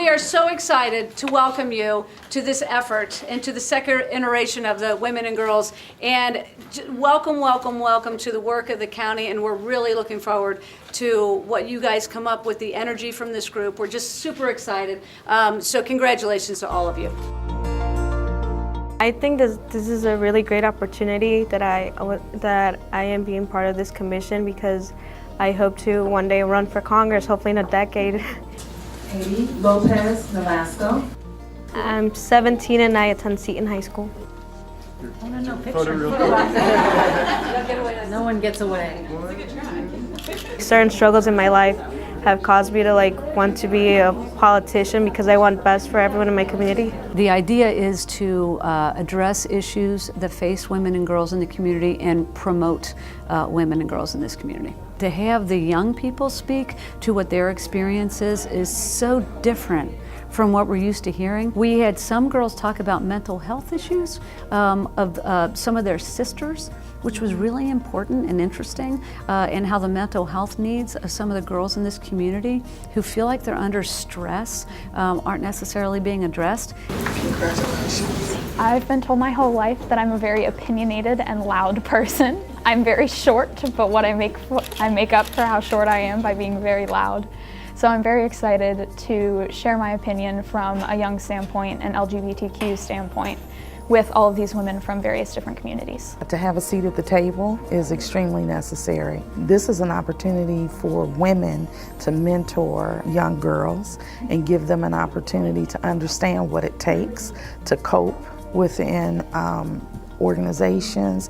we are so excited to welcome you to this effort and to the second iteration of the Women and Girls. And welcome, welcome, welcome to the work of the county. And we're really looking forward to what you guys come up with, the energy from this group. We're just super excited. So congratulations to all of you. I think this is a really great opportunity that I am being part of this commission, because I hope to one day run for Congress, hopefully in a decade. Katie Lopez Nolasco. I'm 17 and I attend Seton High School. No one gets away. Certain struggles in my life have caused me to want to be a politician, because I want best for everyone in my community. The idea is to address issues that face women and girls in the community and promote women and girls in this community. To have the young people speak to what their experience is so different from what we're used to hearing. We had some girls talk about mental health issues of some of their sisters, which was really important and interesting, and how the mental health needs of some of the girls in this community who feel like they're under stress aren't necessarily being addressed. Congratulations. I've been told my whole life that I'm a very opinionated and loud person. I'm very short, but what I make up for how short I am by being very loud. So I'm very excited to share my opinion from a young standpoint, an LGBTQ standpoint, with all of these women from various different communities. To have a seat at the table is extremely necessary. This is an opportunity for women to mentor young girls and give them an opportunity to understand what it takes to cope within organizations,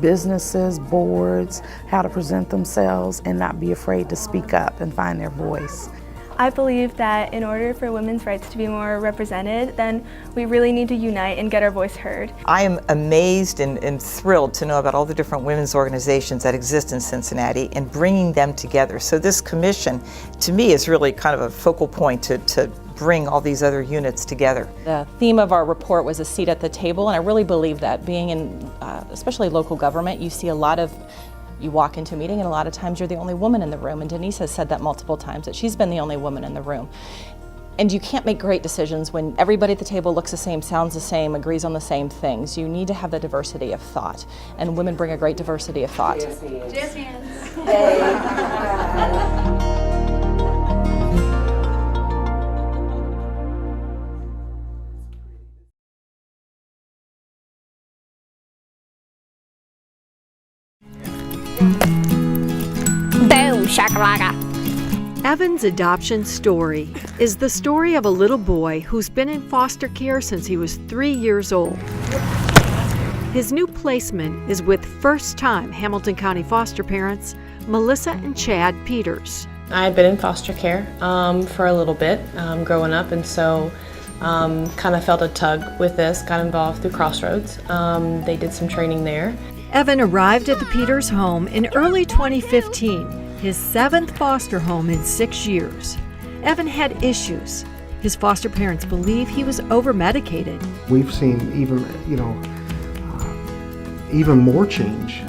businesses, boards, how to present themselves and not be afraid to speak up and find their voice. I believe that in order for women's rights to be more represented, then we really need to unite and get our voice heard. I am amazed and thrilled to know about all the different women's organizations that exist in Cincinnati and bringing them together. So this commission, to me, is really kind of a focal point to bring all these other units together. The theme of our report was a seat at the table, and I really believe that being in, especially local government, you see a lot of, you walk into a meeting and a lot of times you're the only woman in the room, and Denise has said that multiple times, that she's been the only woman in the room. And you can't make great decisions when everybody at the table looks the same, sounds the same, agrees on the same things. You need to have the diversity of thought, and women bring a great diversity of thought. Jazz hands. Boom, shakalaka. Evan's adoption story is the story of a little boy who's been in foster care since he was 3 years old. His new placement is with first-time Hamilton County foster parents, Melissa and Chad Peters. I had been in foster care for a little bit growing up, and so kind of felt a tug with this, got involved through Crossroads. They did some training there. Evan arrived at the Peters home in early 2015, his 7th foster home in 6 years. Evan had issues. His foster parents believe he was over-medicated. We've seen even more change,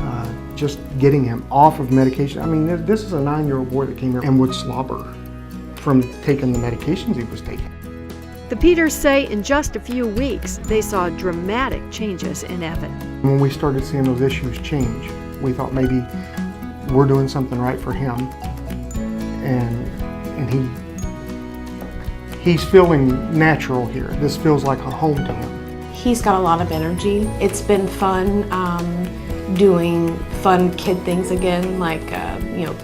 just getting him off of medication. I mean, this is a 9-year-old boy that came here and would slobber from taking the medications he was taking. The Peters say in just a few weeks, they saw dramatic changes in Evan. When we started seeing those issues change, we thought maybe we're doing something right for him, and he's feeling natural here. This feels like a home to him. He's got a lot of energy. It's been fun doing fun kid things again, like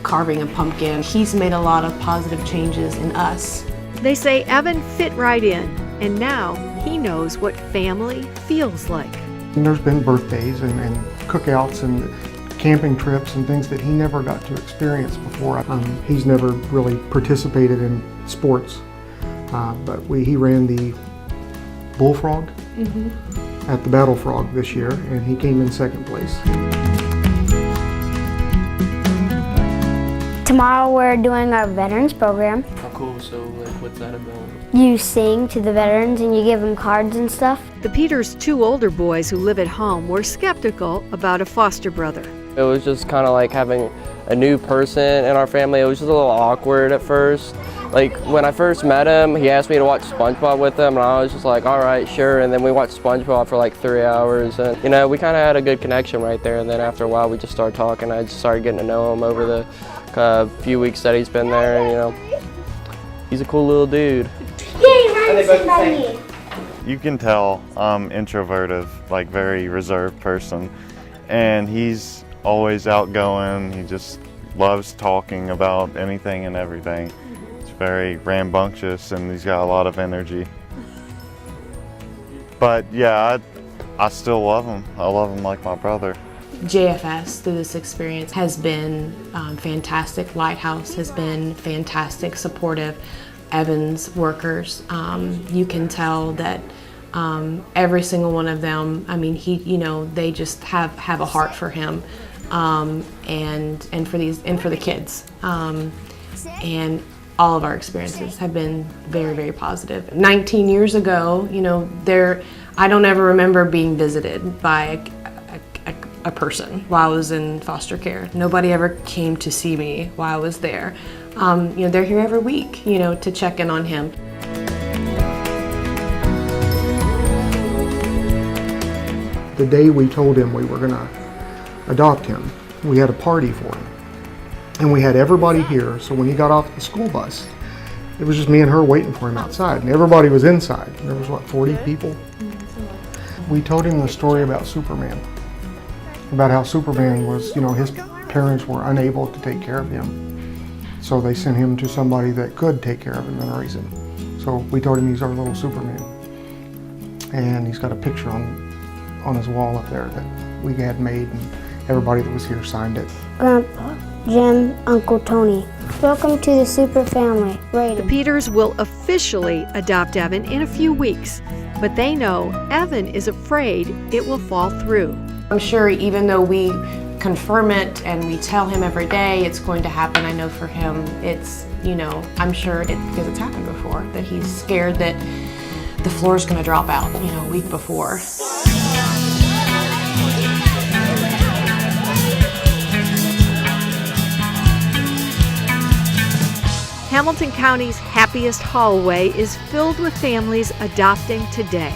carving a pumpkin. He's made a lot of positive changes in us. They say Evan fit right in, and now he knows what family feels like. And there's been birthdays and cookouts and camping trips and things that he never got to experience before. He's never really participated in sports, but he ran the bullfrog at the Battle Frog this year, and he came in 2nd place. Tomorrow we're doing our veterans program. How cool, so what's that about? You sing to the veterans and you give them cards and stuff. The Peters' 2 older boys who live at home were skeptical about a foster brother. It was just kind of like having a new person in our family. It was just a little awkward at first. Like when I first met him, he asked me to watch SpongeBob with him, and I was just like, all right, sure. And then we watched SpongeBob for like 3 hours, and you know, we kind of had a good connection right there. And then after a while, we just started talking. I just started getting to know him over the few weeks that he's been there, and you know, he's a cool little dude. You can tell I'm introverted, like very reserved person, and he's always outgoing. He just loves talking about anything and everything. He's very rambunctious and he's got a lot of energy. But yeah, I still love him. I love him like my brother. JFS through this experience has been fantastic. Lighthouse has been fantastic, supportive. Evan's workers, you can tell that every single one of them, I mean, they just have a heart for him, and for the kids, and all of our experiences have been very, very positive. 19 years ago, I don't ever remember being visited by a person while I was in foster care. Nobody ever came to see me while I was there. They're here every week, to check in on him. The day we told him we were going to adopt him, we had a party for him. And we had everybody here, so when he got off the school bus, it was just me and her waiting for him outside, and everybody was inside. There was, 40 people? We told him the story about Superman, about how Superman was, his parents were unable to take care of him. So they sent him to somebody that could take care of him and raise him. So we told him he's our little Superman. And he's got a picture on his wall up there that we had made, and everybody that was here signed it. Grandpa, Jim, Uncle Tony, welcome to the super family. The Peters will officially adopt Evan in a few weeks, but they know Evan is afraid it will fall through. I'm sure even though we confirm it and we tell him every day it's going to happen, I know for him it's, I'm sure because it's happened before, that he's scared that the floor is going to drop out, a week before. Hamilton County's happiest hallway is filled with families adopting today.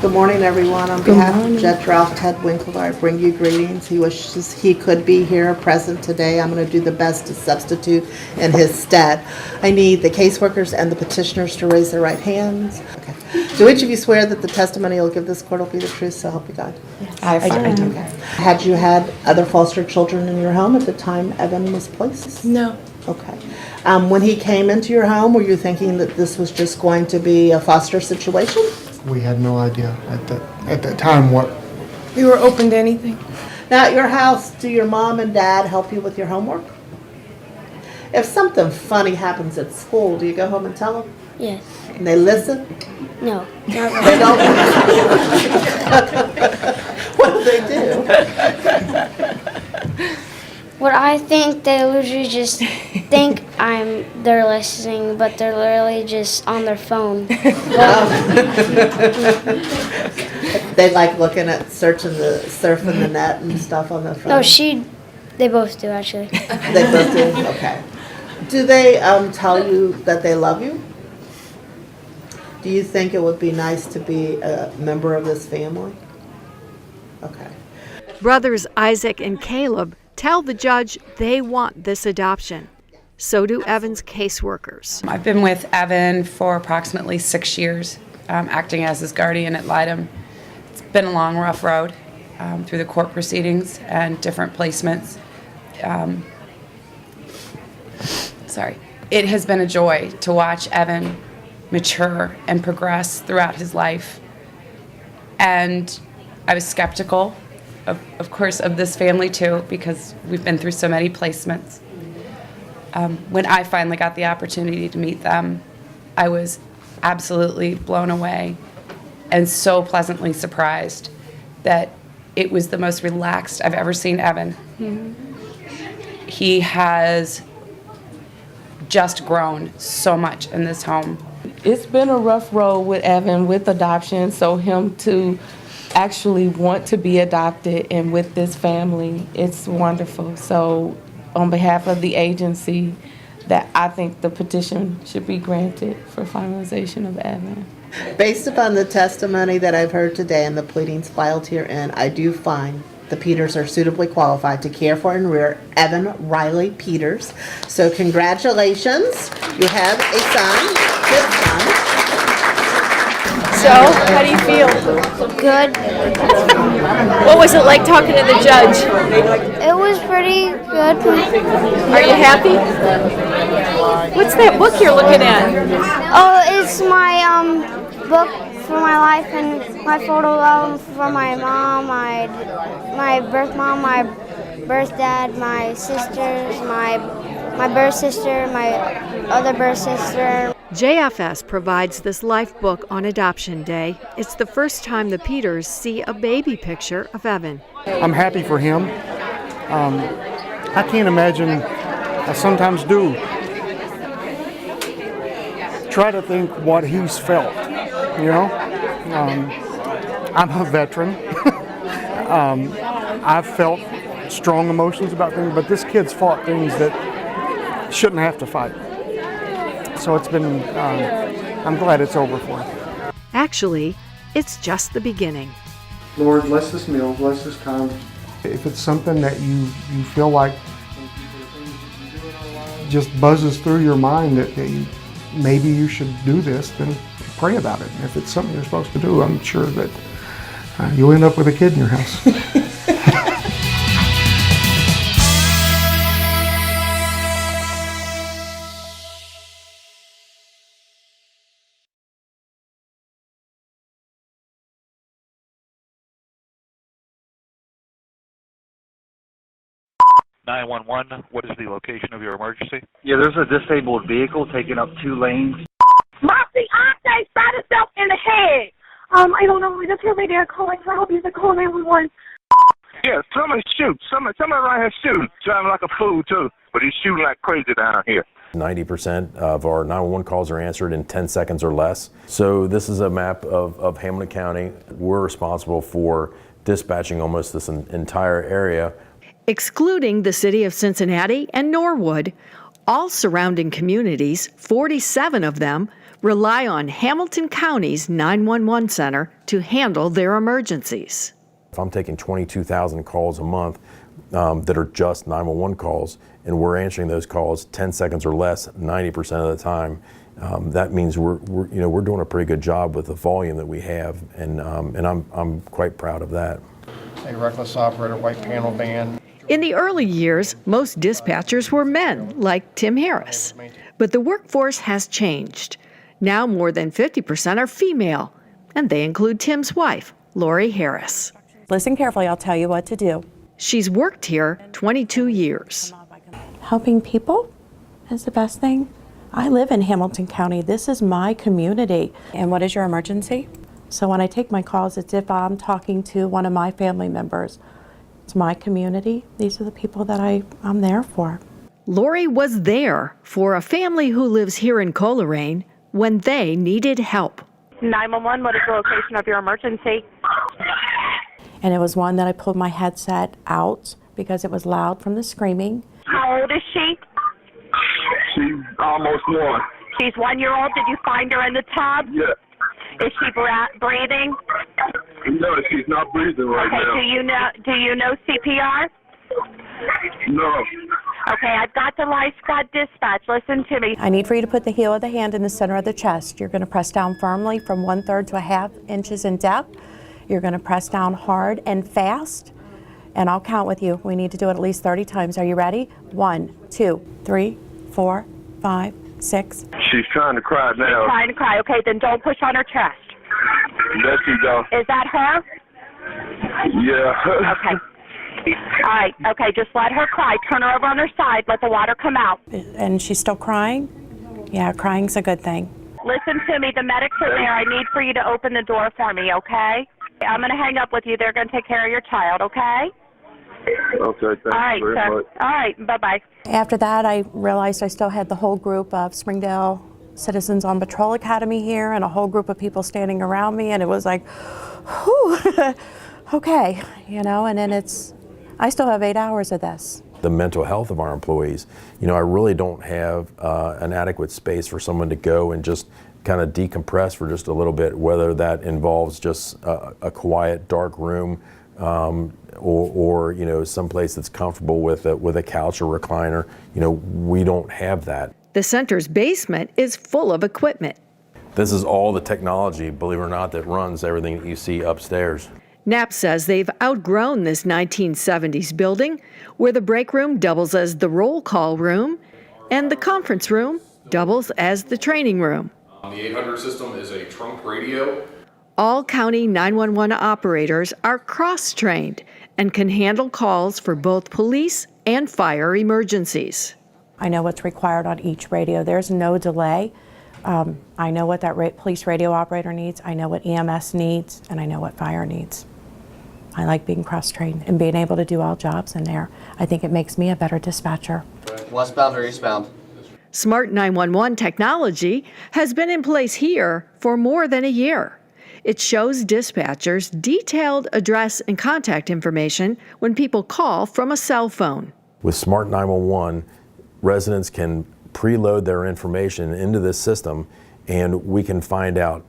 Good morning, everyone. On behalf of Judge Ralph Ted Winkler, I bring you greetings. He wishes he could be here present today. I'm going to do the best to substitute in his stead. I need the caseworkers and the petitioners to raise their right hands. Okay. Do each of you swear that the testimony you'll give this court will be the truth, so help you God? Yes. I do. Okay. Had you had other foster children in your home at the time Evan was placed? No. Okay. When he came into your home, were you thinking that this was just going to be a foster situation? We had no idea at that time what. You were open to anything? Now at your house, do your mom and dad help you with your homework? If something funny happens at school, do you go home and tell them? Yes. And they listen? No, not really. They don't? What do they do? What I think, they usually just think they're listening, but they're literally just on their phone. They like looking at surfing the net and stuff on their phone? No, they both do actually. They both do? Okay. Do they tell you that they love you? Do you think it would be nice to be a member of this family? Okay. Brothers Isaac and Caleb tell the judge they want this adoption. So do Evan's caseworkers. I've been with Evan for approximately 6 years, acting as his guardian ad litem. It's been a long, rough road through the court proceedings and different placements. It has been a joy to watch Evan mature and progress throughout his life. And I was skeptical, of course, of this family too, because we've been through so many placements. When I finally got the opportunity to meet them, I was absolutely blown away and so pleasantly surprised that it was the most relaxed I've ever seen Evan. Mm-hmm. He has just grown so much in this home. It's been a rough road with Evan with adoption, so him to actually want to be adopted and with this family. It's wonderful. So on behalf of the agency, that I think the petition should be granted for finalization of Evan. Based upon the testimony that I've heard today and the pleadings filed herein, I do find the Peters are suitably qualified to care for and rear Evan Riley Peters. So congratulations, you have a son, good son. So, how do you feel? Good. What was it like talking to the judge? It was pretty good. Are you happy? What's that book you're looking at? Oh, it's my book for my life and my photo album for my mom, my birth mom, my birth dad, my sisters, my birth sister, my other birth sister. JFS provides this life book on Adoption Day. It's the first time the Peters see a baby picture of Evan. I'm happy for him. I can't imagine, I sometimes do, try to think what he's felt, you know? I'm a veteran. I've felt strong emotions about things, but this kid's fought things that shouldn't have to fight. So it's been, I'm glad it's over for him. Actually, it's just the beginning. Lord, bless this meal, bless this time. If it's something that you feel like just buzzes through your mind that maybe you should do this, then pray about it. And if it's something you're supposed to do, I'm sure that you'll end up with a kid in your house. What is the location of your emergency? Yeah, there's a disabled vehicle taking up 2 lanes. My fiance shot himself in the head. I don't know. I just hear my dad calling, so I hope he's calling 911. Yeah, somebody shoot. Somebody right here shooting. Driving like a fool, too. But he's shooting like crazy down here. 90% of our 911 calls are answered in 10 seconds or less. So this is a map of Hamilton County. We're responsible for dispatching almost this entire area. Excluding the city of Cincinnati and Norwood, all surrounding communities, 47 of them, rely on Hamilton County's 911 center to handle their emergencies. If I'm taking 22,000 calls a month that are just 911 calls, and we're answering those calls 10 seconds or less 90% of the time, that means we're doing a pretty good job with the volume that we have, and I'm quite proud of that. A reckless operator, white panel van. In the early years, most dispatchers were men, like Tim Harris. But the workforce has changed. Now more than 50% are female, and they include Tim's wife, Lori Harris. Listen carefully, I'll tell you what to do. She's worked here 22 years. Helping people is the best thing. I live in Hamilton County. This is my community. And what is your emergency? So when I take my calls, it's if I'm talking to one of my family members. It's my community. These are the people that I'm there for. Lori was there for a family who lives here in Coleraine when they needed help. 911, what is the location of your emergency? And it was one that I pulled my headset out because it was loud from the screaming. How old is she? She's almost 1. She's 1 year old. Did you find her in the tub? Yeah. Is she breathing? No, she's not breathing right now. Okay, do you know CPR? No. Okay, I've got the Life Squad dispatch. Listen to me. I need for you to put the heel of the hand in the center of the chest. You're going to press down firmly from 1/3 to 1/2 inches in depth. You're going to press down hard and fast, and I'll count with you. We need to do it at least 30 times. Are you ready? 1, 2, 3, 4, 5, 6. She's trying to cry now. She's trying to cry. Okay, then don't push on her chest. There she goes. Is that her? Yeah. Okay. All right. Okay, just let her cry. Turn her over on her side. Let the water come out. And she's still crying? Yeah, crying's a good thing. Listen to me. The medics are there. I need for you to open the door for me, okay? I'm going to hang up with you. They're going to take care of your child, okay? Okay, thank you very much. All right, bye-bye. After that, I realized I still had the whole group of Springdale Citizens on Patrol Academy here and a whole group of people standing around me, and it was like, whew, okay, you know, and then I still have 8 hours of this. The mental health of our employees, you know, I really don't have an adequate space for someone to go and just kind of decompress for just a little bit, whether that involves just a quiet, dark room, or you know, someplace that's comfortable with a couch or recliner. You know, we don't have that. The center's basement is full of equipment. This is all the technology, believe it or not, that runs everything that you see upstairs. Knapp says they've outgrown this 1970s building, where the break room doubles as the roll call room and the conference room doubles as the training room. The 800 system is a trunk radio. All county 911 operators are cross-trained and can handle calls for both police and fire emergencies. I know what's required on each radio. There's no delay. I know what that police radio operator needs, I know what EMS needs, and I know what fire needs. I like being cross-trained and being able to do all jobs in there. I think it makes me a better dispatcher. Westbound or eastbound? Smart 911 technology has been in place here for more than a year. It shows dispatchers detailed address and contact information when people call from a cell phone. With Smart 911, residents can preload their information into this system, and we can find out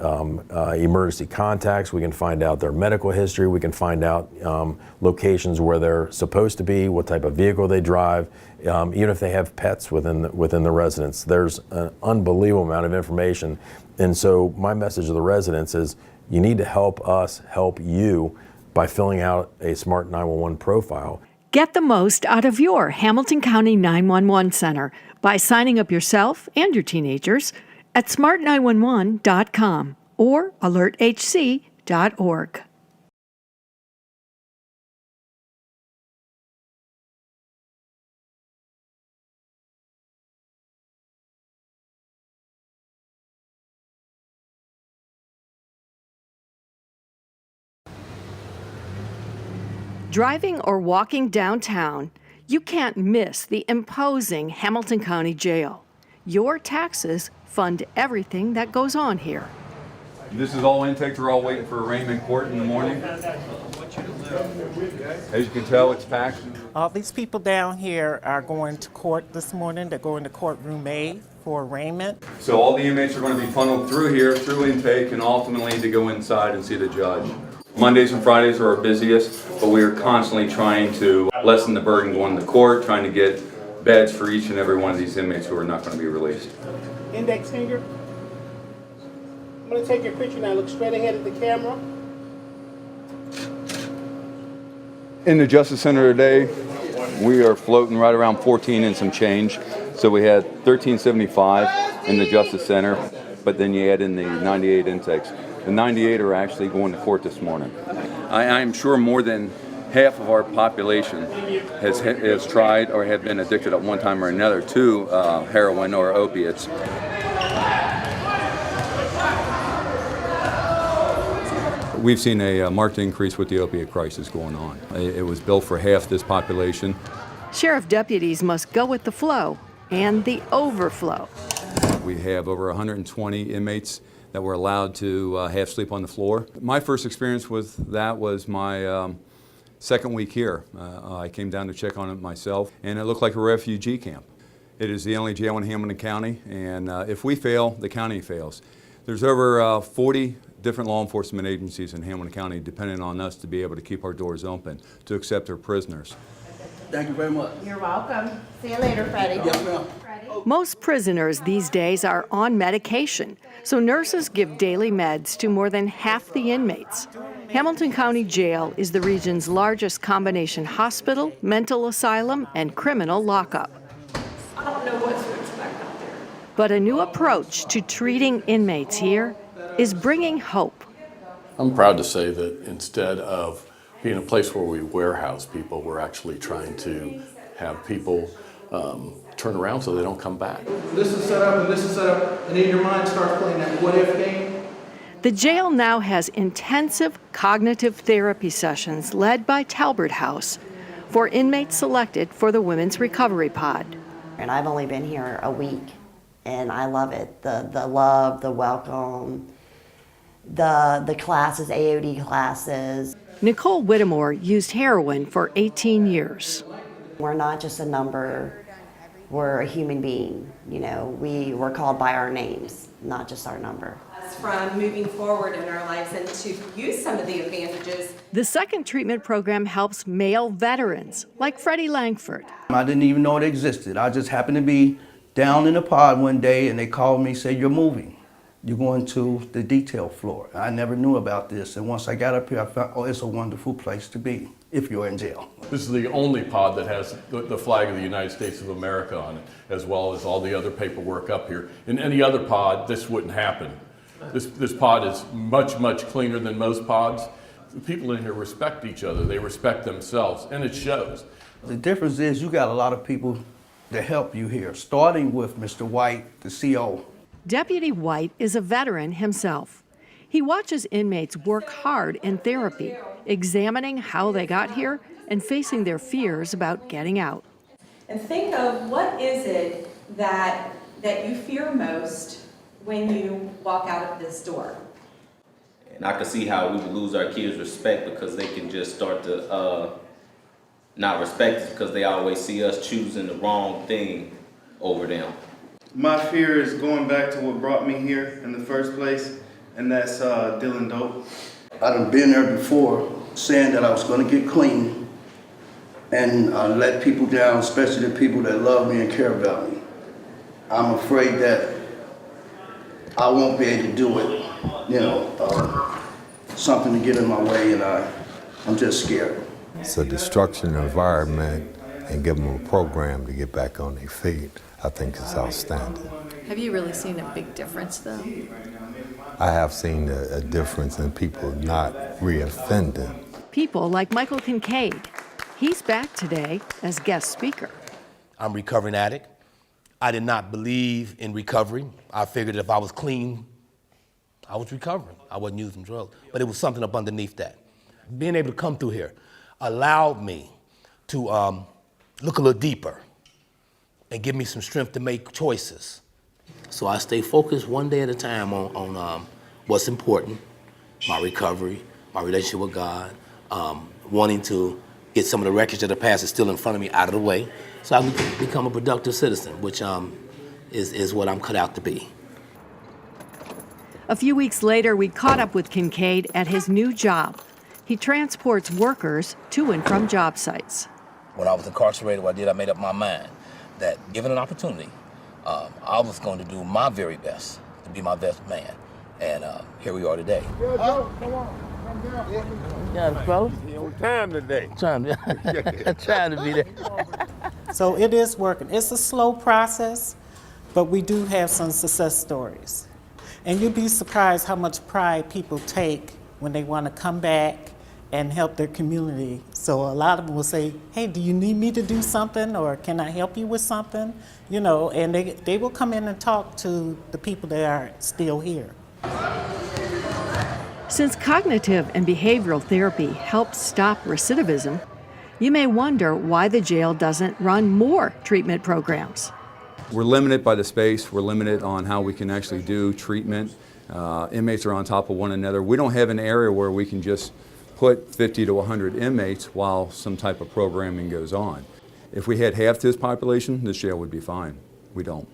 emergency contacts, we can find out their medical history, we can find out locations where they're supposed to be, what type of vehicle they drive, even if they have pets within the residence. There's an unbelievable amount of information. And so my message to the residents is, you need to help us help you by filling out a Smart 911 profile. Get the most out of your Hamilton County 911 Center by signing up yourself and your teenagers at smart911.com or alerthc.org. Driving or walking downtown, you can't miss the imposing Hamilton County Jail. Your taxes fund everything that goes on here. This is all intake. We're all waiting for arraignment court in the morning. As you can tell, it's packed. All these people down here are going to court this morning. They're going to courtroom A for arraignment. So all the inmates are going to be funneled through here, through intake, and ultimately to go inside and see the judge. Mondays and Fridays are our busiest, but we are constantly trying to lessen the burden going to court, trying to get beds for each and every one of these inmates who are not going to be released. Index finger. I'm going to take your picture now. Look straight ahead at the camera. In the Justice Center today, we are floating right around 14 and some change. So we had 1375 in the Justice Center, but then you add in the 98 intakes. The 98 are actually going to court this morning. I'm sure more than half of our population has tried or have been addicted at one time or another to heroin or opiates. We've seen a marked increase with the opiate crisis going on. It was built for half this population. Sheriff deputies must go with the flow and the overflow. We have over 120 inmates that were allowed to have sleep on the floor. My first experience with that was my second week here. I came down to check on it myself, and it looked like a refugee camp. It is the only jail in Hamilton County, and if we fail, the county fails. There's over 40 different law enforcement agencies in Hamilton County depending on us to be able to keep our doors open, to accept their prisoners. Thank you very much. You're welcome. See you later, Freddie. Yes, ma'am. Most prisoners these days are on medication, so nurses give daily meds to more than half the inmates. Hamilton County Jail is the region's largest combination hospital, mental asylum, and criminal lockup. I don't know what to expect out there. But a new approach to treating inmates here is bringing hope. I'm proud to say that instead of being a place where we warehouse people, we're actually trying to have people turn around so they don't come back. This is set up and this is set up, and in your mind starts playing that what-if game. The jail now has intensive cognitive therapy sessions led by Talbert House for inmates selected for the Women's Recovery Pod. And I've only been here a week, and I love it. The love, the welcome, the classes, AOD classes. Nicole Whittemore used heroin for 18 years. We're not just a number, we're a human being. You know, we're called by our names, not just our number. From moving forward in our lives and to use some of the advantages. The second treatment program helps male veterans like Freddie Langford. I didn't even know it existed. I just happened to be down in the pod one day and they called me and said, "You're moving. You're going to the detail floor." I never knew about this, and once I got up here, I found, oh, it's a wonderful place to be if you're in jail. This is the only pod that has the flag of the United States of America on it, as well as all the other paperwork up here. In any other pod, this wouldn't happen. This pod is much, much cleaner than most pods. The people in here respect each other. They respect themselves, and it shows. The difference is you got a lot of people to help you here, starting with Mr. White, the CO. Deputy White is a veteran himself. He watches inmates work hard in therapy, examining how they got here and facing their fears about getting out. And think of what is it that you fear most when you walk out of this door. And I could see how we would lose our kids' respect because they can just start to not respect us because they always see us choosing the wrong thing over them. My fear is going back to what brought me here in the first place, and that's dealing dope. I done been there before, saying that I was gonna get clean and let people down, especially the people that love me and care about me. I'm afraid that I won't be able to do it, you know, something to get in my way, and I'm just scared. It's a destruction environment, and give them a program to get back on their feet. I think it's outstanding. Have you really seen a big difference, though? I have seen a difference in people not reoffending. People like Michael Kincaid. He's back today as guest speaker. I'm a recovering addict. I did not believe in recovery. I figured if I was clean, I was recovering. I wasn't using drugs. But it was something up underneath that. Being able to come through here allowed me to look a little deeper and give me some strength to make choices. So I stay focused one day at a time on what's important, my recovery, my relationship with God, wanting to get some of the wreckage of the past that's still in front of me out of the way so I can become a productive citizen, which is what I'm cut out to be. A few weeks later, we caught up with Kincaid at his new job. He transports workers to and from job sites. When I was incarcerated, what I made up my mind that given an opportunity, I was going to do my very best to be my best man. And here we are today. Yo, Joe, come on. Come down. Yeah, bro. You on time today. Trying to be there. So it is working. It's a slow process, but we do have some success stories. And you'd be surprised how much pride people take when they want to come back and help their community. So a lot of them will say, "Hey, do you need me to do something, or can I help you with something?" You know, and they will come in and talk to the people that are still here. Since cognitive and behavioral therapy helps stop recidivism, you may wonder why the jail doesn't run more treatment programs. We're limited by the space. We're limited on how we can actually do treatment. Inmates are on top of one another. We don't have an area where we can just put 50 to 100 inmates while some type of programming goes on. If we had half this population, this jail would be fine. We don't.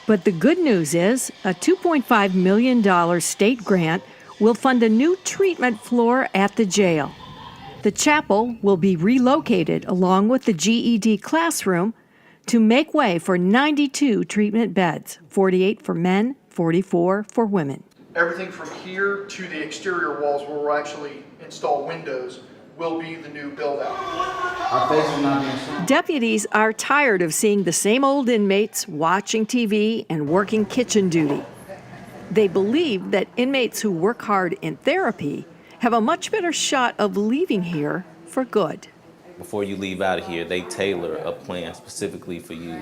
But the good news is a $2.5 million state grant will fund a new treatment floor at the jail. The chapel will be relocated along with the GED classroom to make way for 92 treatment beds, 48 for men, 44 for women. Everything from here to the exterior walls where we'll actually install windows will be the new build-out. Deputies are tired of seeing the same old inmates watching TV and working kitchen duty. They believe that inmates who work hard in therapy have a much better shot of leaving here for good. Before you leave out of here, they tailor a plan specifically for you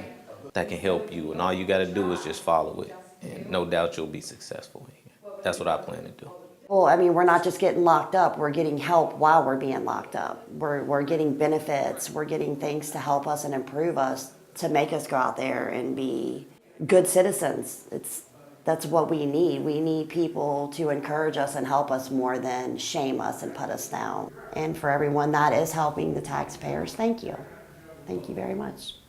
that can help you, and all you got to do is just follow it, and no doubt you'll be successful here. That's what I plan to do. Well, I mean, we're not just getting locked up, we're getting help while we're being locked up. We're getting benefits, we're getting things to help us and improve us to make us go out there and be good citizens. That's what we need. We need people to encourage us and help us more than shame us and put us down. And for everyone that is helping the taxpayers, thank you. Thank you very much.